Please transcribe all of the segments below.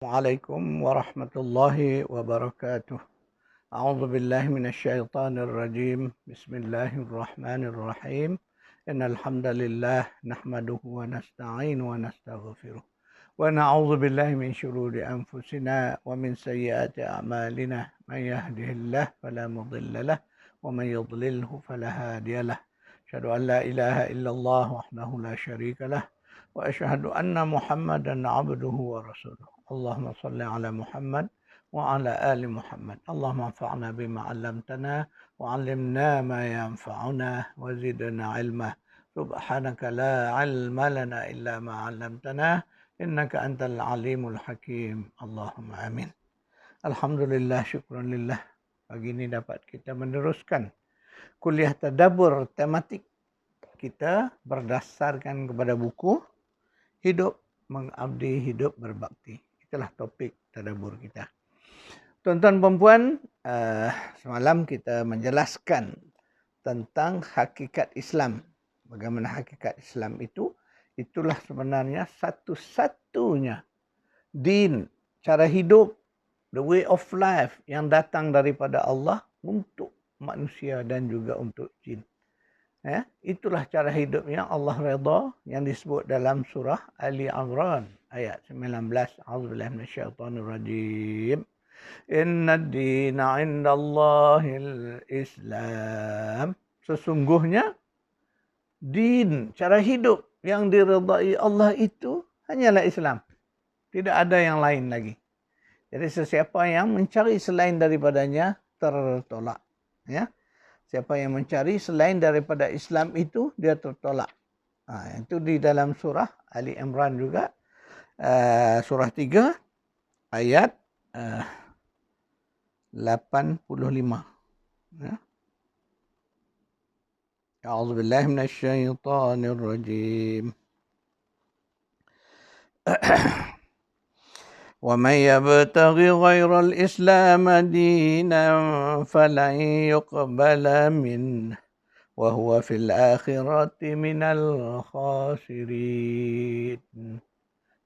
Assalamualaikum warahmatullahi wabarakatuh. A'udzu billahi minasyaitonir rajim. Bismillahirrahmanirrahim. Innal hamdalillah nahmaduhu wa nasta'inu wa nastaghfiruh. Wa na'udzu billahi min shururi anfusina wa min sayyiati a'malina. Man yahdihillahu fala mudilla lahu wa man yudlilhu fala hadiya lahu. Asyhadu an la ilaha illallah wahdahu la syarika lahu wa asyhadu anna Muhammadan 'abduhu wa rasuluh. Allahumma salli ala Muhammad wa ala ali Muhammad. Allahumma anfa'na bima 'allamtana wa 'allimna ma yanfa'una wa zidna 'ilma. Subhanaka la 'ilma lana illa ma 'allamtana innaka antal alimul hakim. Allahumma amin. Alhamdulillah, syukran lillah. Pagi ini dapat kita meneruskan kuliah tadabbur tematik kita berdasarkan kepada buku Hidup Mengabdi, Hidup Berbakti. Itulah topik tadabbur kita. Tuan-tuan dan puan, semalam kita menjelaskan tentang hakikat Islam. Bagaimana hakikat Islam itu? Itulah sebenarnya satu-satunya din, cara hidup, the way of life yang datang daripada Allah untuk manusia dan juga untuk jin. Ya, itulah cara hidup yang Allah redha yang disebut dalam surah Ali Imran ayat 19. A'udzubillahi minasyaitonir rajim. Innad dina 'indallahil Islam. Sesungguhnya din, cara hidup yang diredai Allah itu hanyalah Islam. Tidak ada yang lain lagi. Jadi sesiapa yang mencari selain daripadanya tertolak. Ya. Siapa yang mencari selain daripada Islam itu, dia tertolak. Itu di dalam surah Ali Imran juga. Surah 3 ayat 85. Ya. A'udzubillahi minasyaitonir rajim. وَمَنْ يَبْتَغِ غَيْرَ الْإِسْلَامَ دِينًا فَلَنْ يُقْبَلَ مِنْهُ وَهُوَ فِي الْآخِرَةِ مِنَ الْخَاسِرِينَ.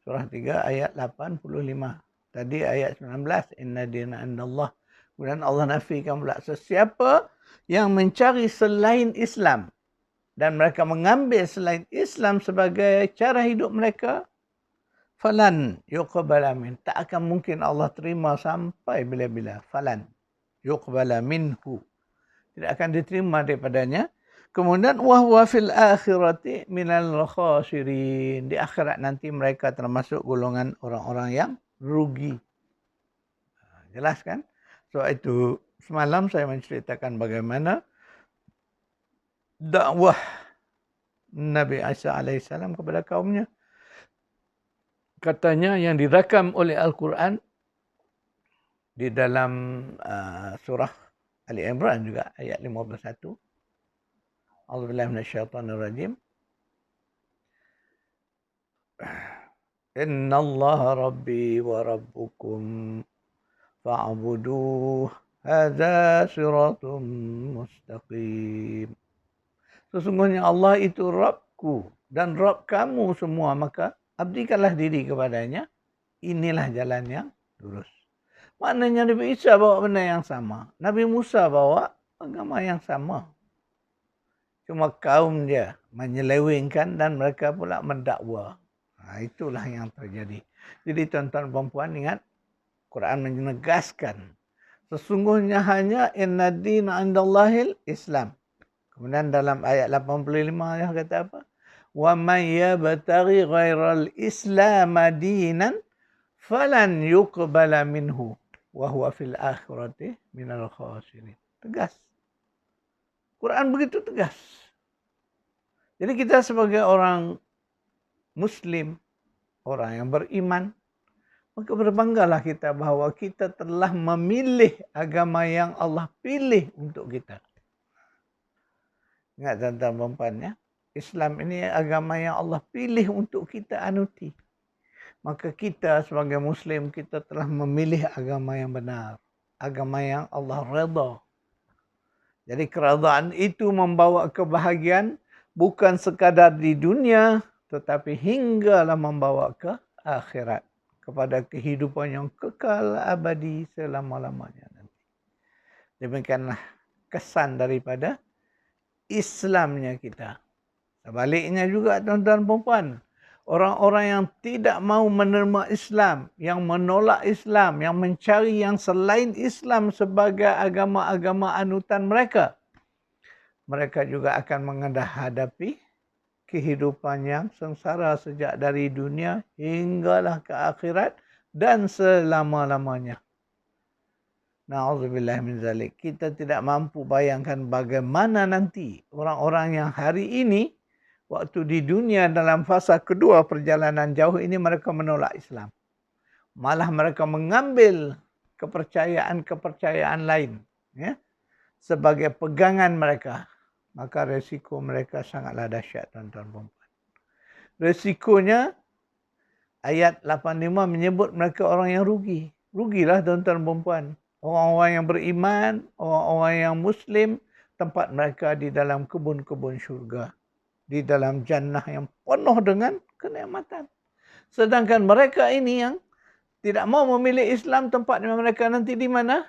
Surah 3 ayat 85. Tadi ayat 19. Inna dina indallah. Kemudian Allah nafikan pula sesiapa yang mencari selain Islam dan mereka mengambil selain Islam sebagai cara hidup mereka, falan yuqbala min, tak akan mungkin Allah terima sampai bila-bila. Falan yuqbala minhu, tidak akan diterima daripadanya. Kemudian wahwa fil akhirati minal khasirin, di akhirat nanti mereka termasuk golongan orang-orang yang rugi. Jelas kan? So itu semalam saya menceritakan bagaimana dakwah Nabi Isa alaihissalam kepada kaumnya. Katanya yang dirakam oleh Al-Quran di dalam surah Ali Imran juga ayat 51. A'udzubillahi minasyaitonir rajim. Innallaha rabbi wa rabbukum fa'buduh hadza siratum mustaqim. Sesungguhnya Allah itu Rabbku dan Rabb kamu semua, maka abdikanlah diri kepadanya. Inilah jalan yang lurus. Maknanya Nabi Isa bawa benda yang sama. Nabi Musa bawa agama yang sama. Cuma kaum dia menyelewengkan dan mereka pula mendakwa. Itulah yang terjadi. Jadi tuan-tuan dan puan ingat, Quran menegaskan sesungguhnya hanya inna dina indallahil Islam. Kemudian dalam ayat 85 yang kata apa? وَمَنْ يَبْتَغِ غَيْرَ الْإِسْلَامَ دِينًا فَلَنْ يُقْبَلَ مِنْهُ وَهُوَ فِي الْآخِرَةِ مِنَ الْخَاسِرِينَ. Tegas. Quran begitu tegas. Jadi kita sebagai orang Muslim, orang yang beriman, maka berbanggalah kita bahawa kita telah memilih agama yang Allah pilih untuk kita. Ingat tuan-tuan puan ya? Islam ini agama yang Allah pilih untuk kita anuti. Maka kita sebagai Muslim, kita telah memilih agama yang benar. Agama yang Allah redha. Jadi keredaan itu membawa kebahagiaan bukan sekadar di dunia, tetapi hinggalah membawa ke akhirat. kepada kehidupan yang kekal abadi selama-lamanya nanti. Demikianlah kesan daripada Islamnya kita. Sebaliknya juga tuan-tuan dan puan, orang-orang yang tidak mau menerima Islam, yang menolak Islam, yang mencari yang selain Islam sebagai agama-agama anutan mereka, mereka juga akan menghadapi kehidupan yang sengsara sejak dari dunia hinggalah ke akhirat dan selama-lamanya. Na'udzubillah min zalik. Kita tidak mampu bayangkan bagaimana nanti orang-orang yang hari ini, waktu di dunia dalam fasa kedua perjalanan jauh ini, mereka menolak Islam. Malah mereka mengambil kepercayaan-kepercayaan lain sebagai pegangan mereka. Maka resiko mereka sangatlah dahsyat, tuan-tuan dan puan. Resikonya, ayat 85 menyebut mereka orang yang rugi. Rugilah tuan-tuan dan puan. Orang-orang yang beriman, orang-orang yang Muslim, tempat mereka di dalam kebun-kebun syurga. Di dalam jannah yang penuh dengan kenikmatan. Sedangkan mereka ini yang tidak mau memilih Islam, tempat mereka nanti di mana?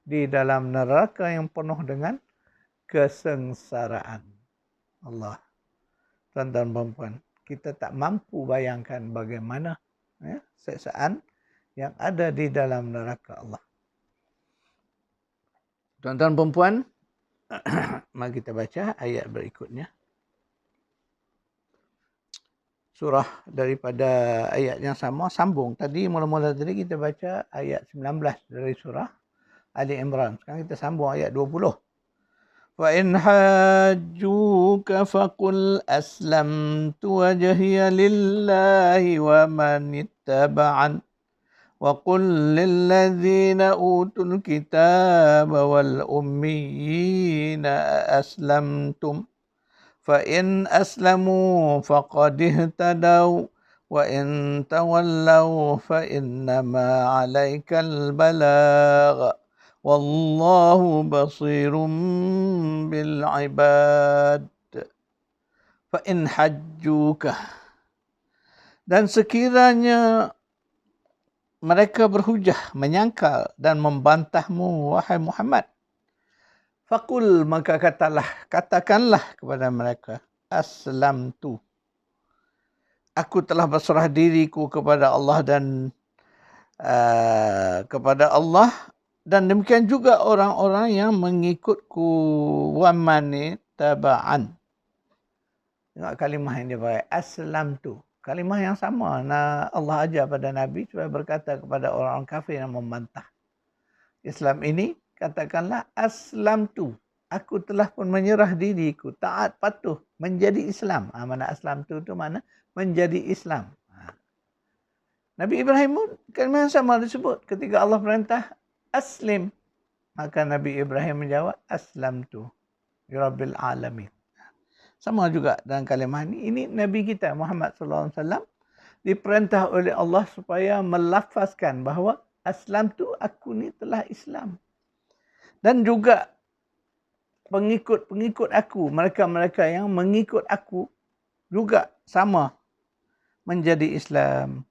Di dalam neraka yang penuh dengan kesengsaraan. Allah. Tuan-tuan dan puan, kita tak mampu bayangkan bagaimana siksaan yang ada di dalam neraka Allah. Tuan-tuan dan puan, mari kita baca ayat berikutnya. Surah daripada ayat yang sama, sambung. Tadi mula-mula tadi kita baca ayat 19 dari surah Ali Imran. Sekarang kita sambung ayat 20. فَإِنْ حَاجُّوكَ فَقُلْ أَسْلَمْتُ وَجْهِيَ لِلَّهِ وَمَنِ اتَّبَعَنِ وَقُلْ لِلَّذِينَ أُوتُوا الْكِتَابَ وَالْأُمِّيِّينَ أَسْلَمْتُمْ فَإِنْ أَسْلَمُوا فَقَدِ اهْتَدَوْا وَإِنْ تَوَلَّوْا فَإِنَّمَا عَلَيْكَ الْبَلَاغُ وَاللَّهُ بَصِيرٌ بِالْعِبَادِ. فَإِنْ حَجُّوكَ, dan sekiranya mereka berhujah, menyangkal dan membantahmu, wahai Muhammad, faqul, maka katakanlah kepada mereka, aslamtu, aku telah berserah diriku kepada Allah dan demikian juga orang-orang yang mengikutku, wa man taba'an. Tengok kalimah yang dia pakai, aslamtu. Kalimah yang sama Allah ajar pada Nabi supaya berkata kepada orang-orang kafir yang membantah Islam ini, katakanlah aslamtu, aku telah pun menyerah diriku, taat patuh menjadi Islam. Mana aslamtu itu mana? Menjadi Islam. Nabi Ibrahim pun kalimah yang sama disebut ketika Allah perintah aslim, maka Nabi Ibrahim menjawab aslamtu rabbil alamin. Sama juga dalam kalimah ini. Ini Nabi kita Muhammad SAW diperintah oleh Allah supaya melafazkan bahawa aslamtu, aku ni telah Islam. Dan juga pengikut-pengikut aku, mereka-mereka yang mengikut aku juga sama menjadi Islam.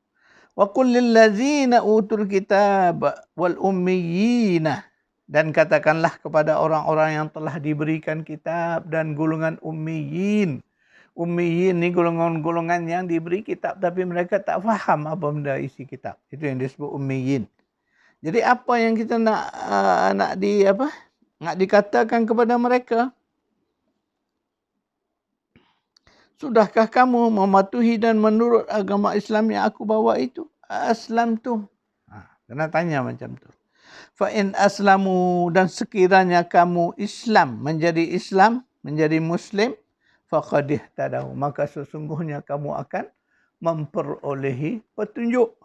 Wa qul lil ladzina utul kitab wal ummiyina, dan katakanlah kepada orang-orang yang telah diberikan kitab dan golongan ummiyin. Ummiyin ni golongan-golongan yang diberi kitab tapi mereka tak faham apa benda isi kitab. Itu yang disebut ummiyin. Jadi apa yang kita nak dikatakan kepada mereka? Sudahkah kamu mematuhi dan menurut agama Islam yang aku bawa itu? Aslamtu. Kena tanya macam tu. Fa in aslamu, dan sekiranya kamu Islam, menjadi Muslim, faqad ihtadaw, maka sesungguhnya kamu akan memperolehi petunjuk.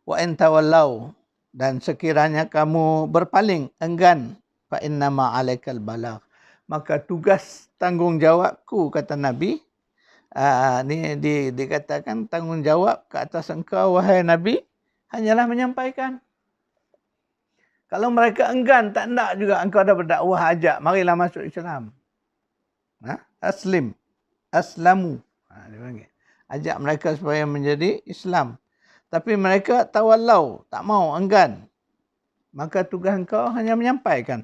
Wa in tawallaw, dan sekiranya kamu berpaling, enggan, fa innama alaikal balagh, maka tugas tanggungjawabku, kata Nabi, ni dikatakan tanggungjawab ke atas engkau, wahai Nabi, hanyalah menyampaikan. Kalau mereka enggan, tak nak juga engkau dah berdakwah, ajak, marilah masuk Islam. Aslamu. Dia panggil. Ajak mereka supaya menjadi Islam. Tapi mereka tawallau, tak mau, enggan. Maka tugas engkau hanya menyampaikan.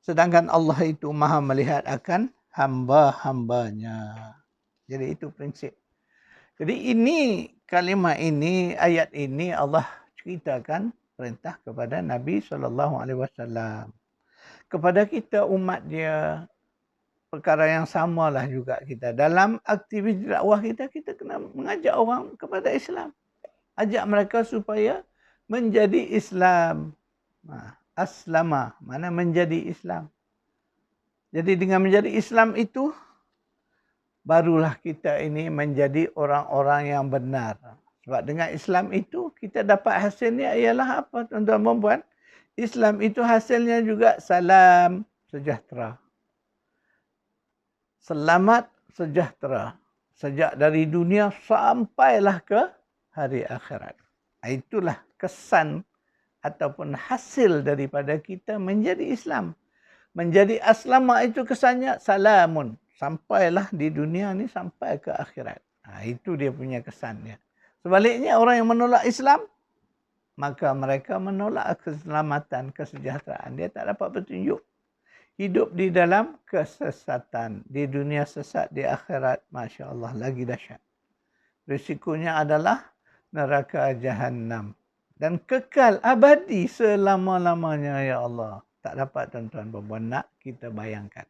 Sedangkan Allah itu maha melihat akan hamba-hambanya. Jadi itu prinsip. Jadi ini kalimah ini, ayat ini Allah ceritakan perintah kepada Nabi SAW. Kepada kita umat dia, perkara yang samalah juga kita. Dalam aktiviti dakwah kita, kita kena mengajak orang kepada Islam. Ajak mereka supaya menjadi Islam. Aslama, mana menjadi Islam. Jadi dengan menjadi Islam itu, barulah kita ini menjadi orang-orang yang benar. Sebab dengan Islam itu, kita dapat hasilnya ialah apa, tuan-tuan dan puan? Islam itu hasilnya juga salam sejahtera. Selamat sejahtera. Sejak dari dunia sampailah ke hari akhirat. Itulah kesan ataupun hasil daripada kita menjadi Islam. Menjadi aslama itu kesannya salamun. Sampailah di dunia ni sampai ke akhirat. Itu dia punya kesannya. Sebaliknya orang yang menolak Islam, maka mereka menolak keselamatan, kesejahteraan. Dia tak dapat petunjuk. Hidup di dalam kesesatan. Di dunia sesat, di akhirat. Masya Allah, lagi dahsyat. Risikonya adalah neraka Jahannam. Dan kekal abadi selama-lamanya, ya Allah. Tak dapat tuan-tuan perempuan nak kita bayangkan.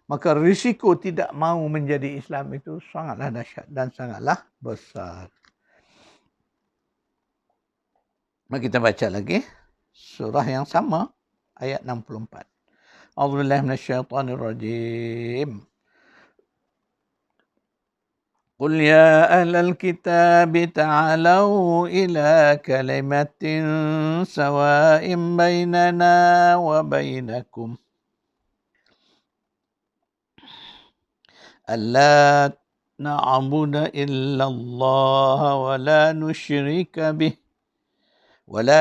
Maka risiko tidak mahu menjadi Islam itu sangatlah dahsyat dan sangatlah besar. Mari kita baca lagi surah yang sama, ayat 64. A'udzubillahi minasyaitonirrajim. قل يا أهل الكتاب تعالوا إلى كلمة سواء بيننا وبينكم ألا نعبد إلا الله ولا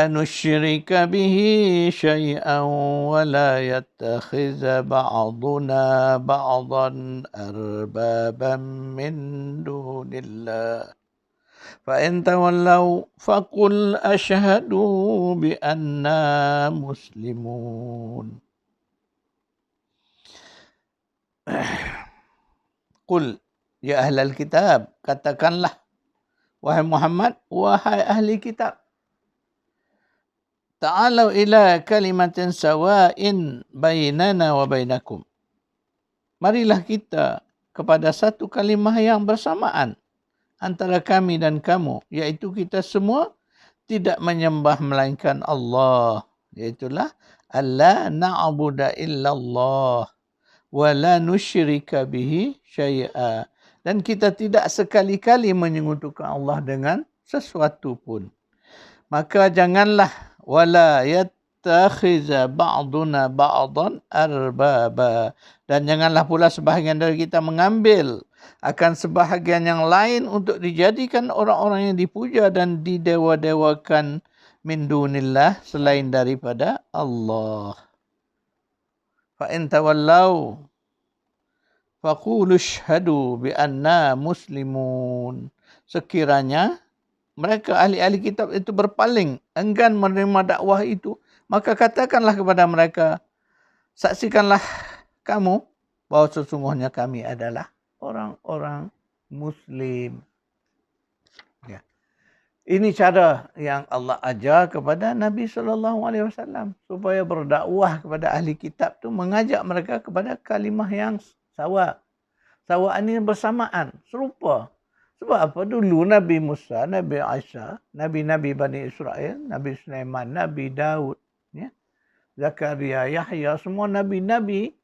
نشرك به شيئا ولا يتخذ بعضنا بعضا أربابا من دون الله فإن تولوا فقل أشهدوا بأننا مسلمون. Qul ya ahlal kitab, katakanlah wahai Muhammad, wahai ahli kitab, ta'alau ila kalimatin sawa'in bainana wa bainakum. Marilah kita kepada satu kalimah yang bersamaan antara kami dan kamu, iaitu kita semua tidak menyembah melainkan Allah, iaitulah alla na'budu illallah wa la nusyrika bihi syai'a, dan kita tidak sekali-kali menyekutukan Allah dengan sesuatu pun. Maka janganlah wala yattakhiza ba'duna ba'dan arbaba, dan janganlah pula sebahagian dari kita mengambil akan sebahagian yang lain untuk dijadikan orang-orang yang dipuja dan didewa-dewakan min dunillah, selain daripada Allah. Fa in tawallau faqulu ashhadu bi anna muslimun. Sekiranya mereka ahli-ahli kitab itu berpaling, enggan menerima dakwah itu, maka katakanlah kepada mereka, saksikanlah kamu bahawa sesungguhnya kami adalah orang-orang Muslim. Ya. Ini cara yang Allah ajar kepada Nabi SAW supaya berdakwah kepada ahli kitab tu, mengajak mereka kepada kalimah yang sawa. Sawa ini bersamaan, serupa. Sebab apa? Dulu Nabi Musa, Nabi Isa, Nabi-Nabi Bani Israel, Nabi Sulaiman, Nabi Daud, ya, Zakaria, Yahya, semua Nabi-Nabi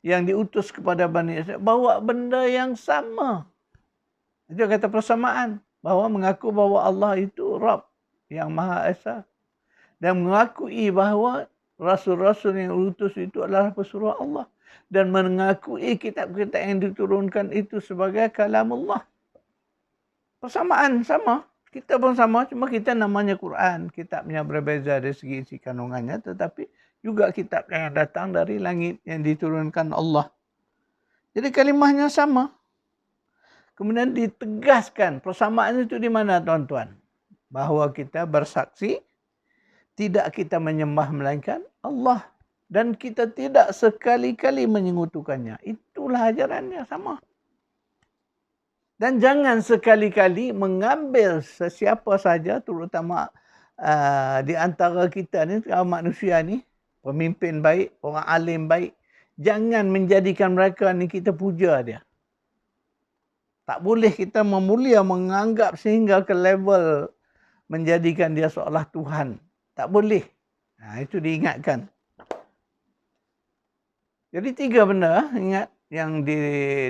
yang diutus kepada Bani Israel bawa benda yang sama. Itu kata persamaan. Bahawa mengaku bahawa Allah itu Rabb yang Maha Esa. Dan mengakui bahawa rasul-rasul yang diutus itu adalah pesuruh Allah. Dan mengakui kitab-kitab yang diturunkan itu sebagai kalamullah. Persamaan sama. Kita pun sama. Cuma kita namanya Quran. Kitabnya berbeza dari segi isi kandungannya. Tetapi juga kitab yang datang dari langit yang diturunkan Allah. Jadi kalimahnya sama. Kemudian ditegaskan. Persamaan itu di mana tuan-tuan? bahawa kita bersaksi tidak kita menyembah melainkan Allah dan kita tidak sekali-kali menyekutukannya. Itulah ajarannya sama. Dan jangan sekali-kali mengambil sesiapa saja, terutama di antara kita ni, manusia ni, pemimpin baik, orang alim baik, jangan menjadikan mereka ni kita puja dia. Tak boleh kita memulia, menganggap sehingga ke level menjadikan dia seolah Tuhan. Tak boleh. Itu diingatkan. Jadi 3 benda ingat yang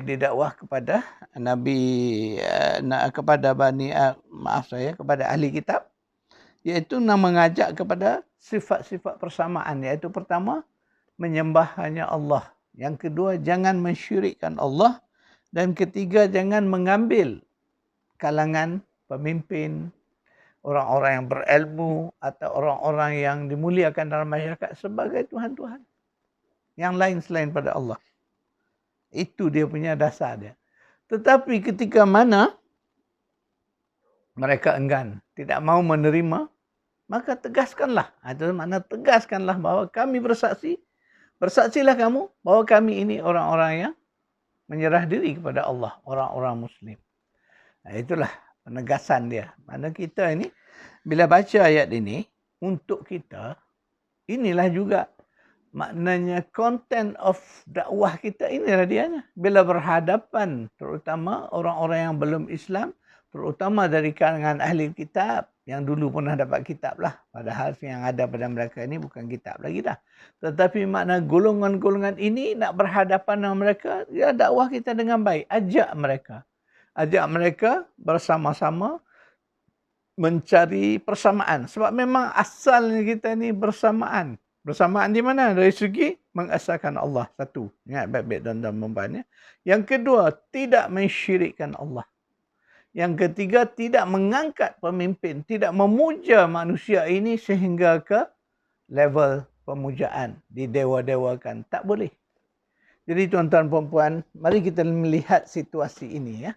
didakwah kepada Nabi, kepada kepada ahli kitab, iaitu mengajak kepada sifat-sifat persamaan. Iaitu pertama, menyembah hanya Allah. Yang kedua, jangan mensyirikkan Allah. Dan ketiga, jangan mengambil kalangan pemimpin, orang-orang yang berilmu atau orang-orang yang dimuliakan dalam masyarakat sebagai Tuhan-Tuhan. Yang lain selain pada Allah. Itu dia punya dasar dia. Tetapi ketika mana mereka enggan, tidak mau menerima, maka tegaskanlah. Itu makna tegaskanlah bahawa kami bersaksi. Bersaksilah kamu bahawa kami ini orang-orang yang menyerah diri kepada Allah. Orang-orang Muslim. Itulah penegasan dia. Mana kita ini, bila baca ayat ini, untuk kita, inilah juga maknanya content of dakwah kita, inilah dianya. Bila berhadapan, terutama orang-orang yang belum Islam, terutama dari kalangan ahli kitab, yang dulu pernah dapat kitab lah. Padahal yang ada pada mereka ini bukan kitab lagi dah. Tetapi makna golongan-golongan ini nak berhadapan dengan mereka, ya dakwah kita dengan baik. Ajak mereka. Ajak mereka bersama-sama mencari persamaan. Sebab memang asalnya kita ni bersamaan. Bersamaan di mana? Dari segi mengesahkan Allah. Satu. Ingat baik-baik tuan-tuan perempuan. Yang kedua, tidak mensyirikkan Allah. Yang ketiga, tidak mengangkat pemimpin. Tidak memuja manusia ini sehingga ke level pemujaan. Didewa-dewakan. Tak boleh. Jadi tuan-tuan perempuan, mari kita melihat situasi ini ya.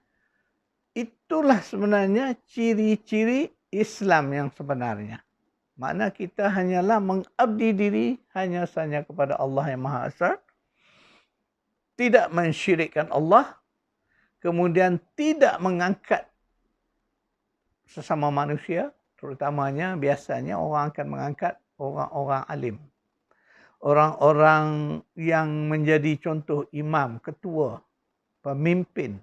Itulah sebenarnya ciri-ciri Islam yang sebenarnya. Makna kita hanyalah mengabdi diri hanya sahaja kepada Allah yang Maha Esa. Tidak mensyirikkan Allah. Kemudian tidak mengangkat sesama manusia. Terutamanya biasanya orang akan mengangkat orang-orang alim. Orang-orang yang menjadi contoh imam, ketua, pemimpin.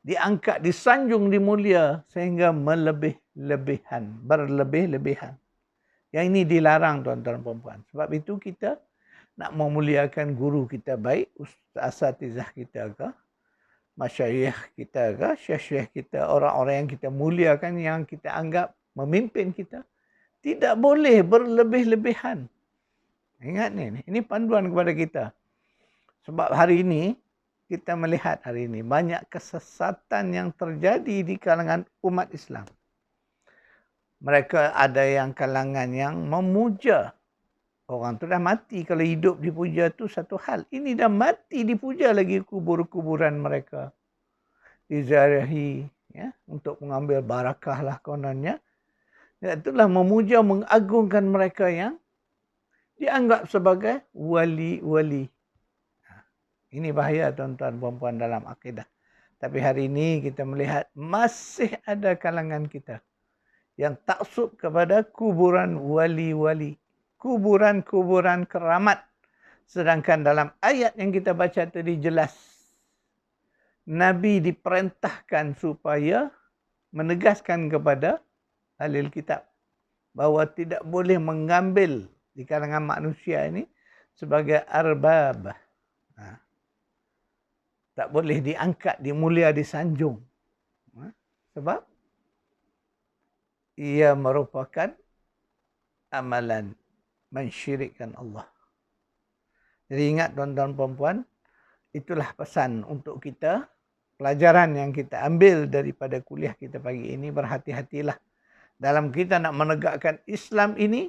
Diangkat, disanjung, dimulia sehingga melebih-lebihan. Berlebih-lebihan. Yang ini dilarang tuan-tuan perempuan. Sebab itu kita nak memuliakan guru kita baik, asatizah kita ke, masyayikh kita ke, syekh-syekh kita, orang-orang yang kita muliakan, yang kita anggap memimpin kita. Tidak boleh berlebih-lebihan. Ingat ni, ini panduan kepada kita. Sebab hari ini, kita melihat hari ini banyak kesesatan yang terjadi di kalangan umat Islam. Mereka ada yang kalangan yang memuja. Orang tu dah mati. Kalau hidup dipuja tu satu hal. Ini dah mati dipuja lagi kubur-kuburan mereka. Diziarahi ya, untuk mengambil barakah lah kononnya. Itulah memuja, mengagungkan mereka yang dianggap sebagai wali-wali. Ini bahaya tuan-tuan perempuan dalam akidah. Tapi hari ini kita melihat masih ada kalangan kita yang taksub kepada kuburan wali-wali. Kuburan-kuburan keramat. Sedangkan dalam ayat yang kita baca tadi jelas. Nabi diperintahkan supaya menegaskan kepada ahli kitab. Bahawa tidak boleh mengambil di kalangan manusia ini sebagai arbab. Tak boleh diangkat, dimulia, disanjung. Sebab ia merupakan amalan mensyirikkan Allah. Jadi ingat tuan-tuan perempuan, itulah pesan untuk kita. Pelajaran yang kita ambil daripada kuliah kita pagi ini, berhati-hatilah. Dalam kita nak menegakkan Islam ini,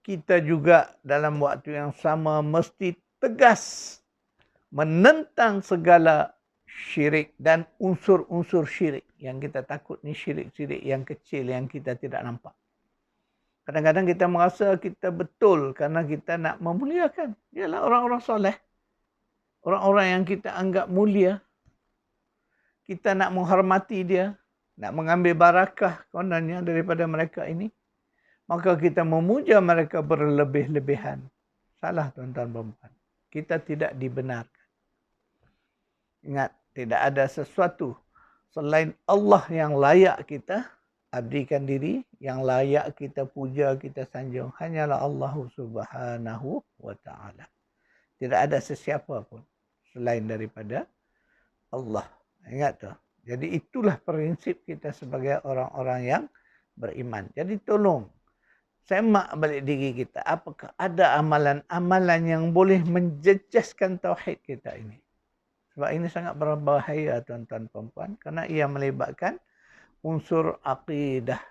kita juga dalam waktu yang sama mesti tegas menentang segala syirik dan unsur-unsur syirik. Yang kita takut ni syirik-syirik yang kecil yang kita tidak nampak. Kadang-kadang kita merasa kita betul kerana kita nak memuliakan. Ialah orang-orang soleh. Orang-orang yang kita anggap mulia. Kita nak menghormati dia. Nak mengambil barakah kononnya daripada mereka ini. Maka kita memuja mereka berlebih-lebihan. Salah tuan-tuan dan puan. Kita tidak dibenarkan. Ingat, tidak ada sesuatu selain Allah yang layak kita abdikan diri, yang layak kita puja, kita sanjung. Hanyalah Allah Subhanahu wa ta'ala. Tidak ada sesiapa pun selain daripada Allah. Ingat tu. Jadi itulah prinsip kita sebagai orang-orang yang beriman. Jadi tolong semak balik diri kita. Apakah ada amalan-amalan yang boleh menjejaskan tauhid kita ini? Sebab ini sangat berbahaya tuan-tuan perempuan. Kerana ia melibatkan unsur aqidah.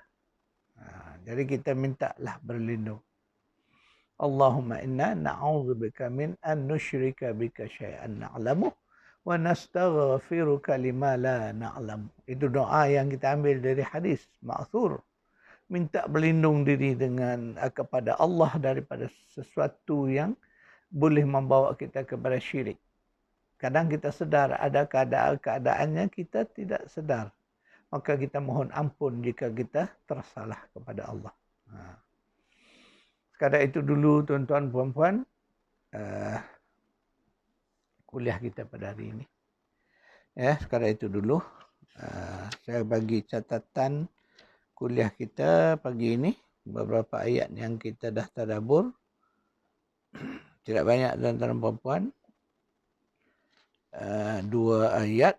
Jadi kita mintalah berlindung. Allahumma inna na'udzubika min an nusyrika bika syai'an na'lamu wa nastaghfiruka lima la na'lamu. Itu doa yang kita ambil dari hadis ma'thur. Minta berlindung diri dengan kepada Allah daripada sesuatu yang boleh membawa kita kepada syirik. Kadang kita sedar ada keadaannya kita tidak sedar. Maka kita mohon ampun jika kita tersalah kepada Allah. Sekadar itu dulu tuan-tuan puan-puan kuliah kita pada hari ini. Ya, sekadar itu dulu. Saya bagi catatan kuliah kita pagi ini. Beberapa ayat yang kita dah tadabbur. Tidak banyak tuan-tuan puan-puan. 2 ayat.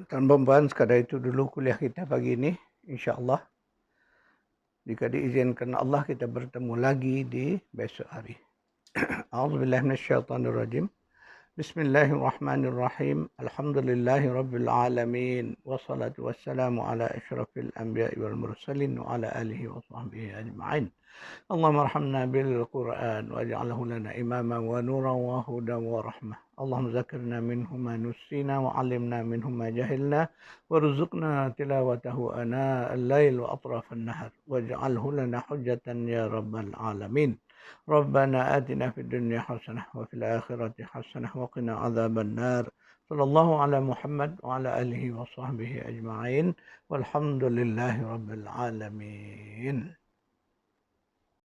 Tuan-tuan puan, sekadar itu dulu kuliah kita pagi ini. InsyaAllah. Jika diizinkan Allah, kita bertemu lagi di besok hari. A'udzubillahi minasyaitonirrajim. Bismillahirrahmanirrahim. Alhamdulillahi rabbil alamin. Wassalatu wassalamu ala asyrafil anbiya'i wal mursalin wa ala alihi wa sahbihi ajma'in. اللهم ارحمنا بالقرآن واجعله لنا إماما ونورا وهدى ورحمة. اللهم ذكرنا منه ما نسينا وعلمنا منه ما جهلنا وارزقنا تلاوته آناء الليل وأطراف النهر واجعله لنا حجة يا رب العالمين. ربنا آتنا في الدنيا حسنة وفي الآخرة حسنة وقنا عذاب النار. صلى الله على محمد وعلى آله وصحبه أجمعين والحمد لله رب العالمين.